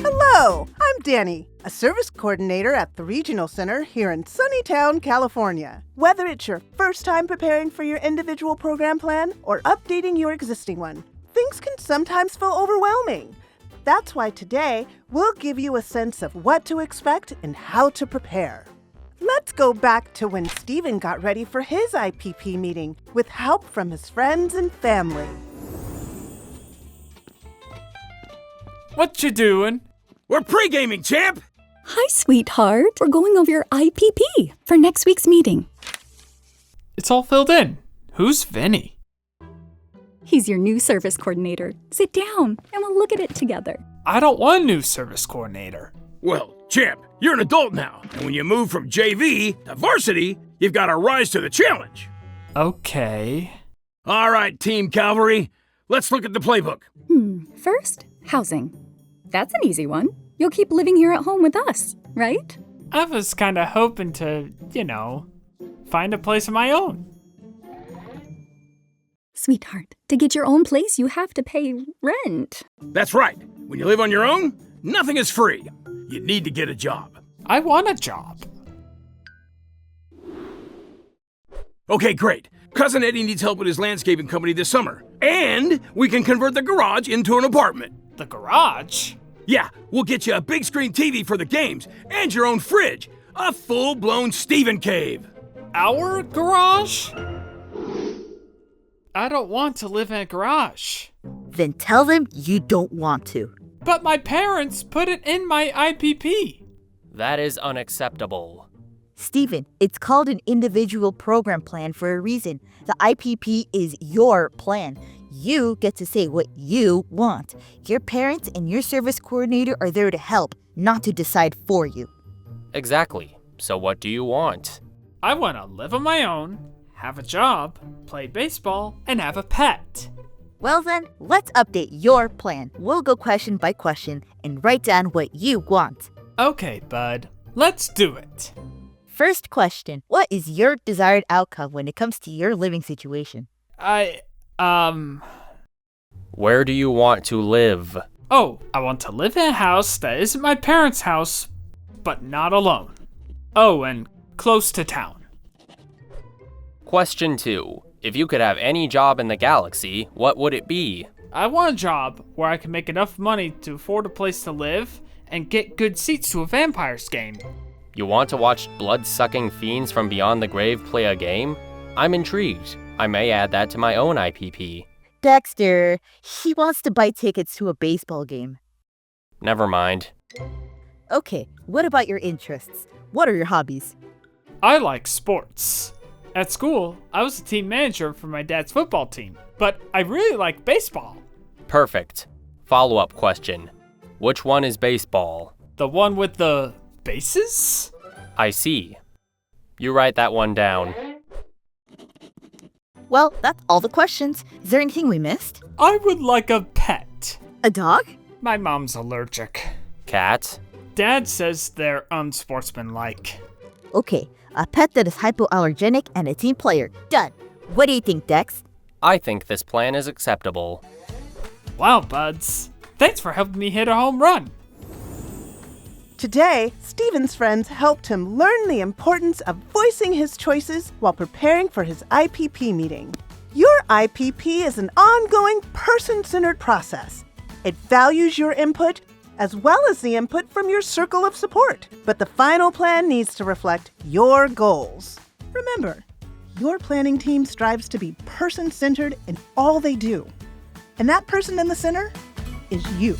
Hello, I'm Danny, a service coordinator at the Regional Center here in Sunnytown, California. Whether it's your first time preparing for your individual program plan or updating your existing one, things can sometimes feel overwhelming. That's why today we'll give you a sense of what to expect and how to prepare. Let's go back to when Steven got ready for his IPP meeting with help from his friends and family. What you doing? We're pre-gaming, champ! Hi, sweetheart. We're going over your IPP for next week's meeting. It's all filled in. Who's Vinny? He's your new service coordinator. Sit down and we'll look at it together. I don't want a new service coordinator. Well, champ, you're an adult now, and when you move from JV to varsity, you've got to rise to the challenge. Okay. All right, Team Cavalry, let's look at the playbook. First, housing. That's an easy one. You'll keep living here at home with us, right? I was kind of hoping to, find a place of my own. Sweetheart, to get your own place, you have to pay rent. That's right. When you live on your own, nothing is free. You need to get a job. I want a job. Okay, great. Cousin Eddie needs help with his landscaping company this summer. And we can convert the garage into an apartment. The garage? Yeah, we'll get you a big screen TV for the games and your own fridge. A full-blown Steven cave. Our garage? I don't want to live in a garage. Then tell them you don't want to. But my parents put it in my IPP. That is unacceptable. Steven, it's called an individual program plan for a reason. The IPP is your plan. You get to say what you want. Your parents and your service coordinator are there to help, not to decide for you. Exactly. So what do you want? I want to live on my own, have a job, play baseball, and have a pet. Well then, let's update your plan. We'll go question by question and write down what you want. Okay, bud. Let's do it. First question, what is your desired outcome when it comes to your living situation? Where do you want to live? Oh, I want to live in a house that isn't my parents' house, but not alone. Oh, and close to town. Question 2. If you could have any job in the galaxy, what would it be? I want a job where I can make enough money to afford a place to live and get good seats to a Vampires game. You want to watch blood-sucking fiends from beyond the grave play a game? I'm intrigued. I may add that to my own IPP. Dexter, he wants to buy tickets to a baseball game. Never mind. Okay, what about your interests? What are your hobbies? I like sports. At school, I was a team manager for my dad's football team, but I really like baseball. Perfect. Follow-up question. Which one is baseball? The one with the bases? I see. You write that one down. Well, that's all the questions. Is there anything we missed? I would like a pet. A dog? My mom's allergic. Cat? Dad says they're unsportsmanlike. Okay, a pet that is hypoallergenic and a team player. Done. What do you think, Dex? I think this plan is acceptable. Wow, buds. Thanks for helping me hit a home run. Today, Steven's friends helped him learn the importance of voicing his choices while preparing for his IPP meeting. Your IPP is an ongoing, person-centered process. It values your input as well as the input from your circle of support. But the final plan needs to reflect your goals. Remember, your planning team strives to be person-centered in all they do. And that person in the center is you.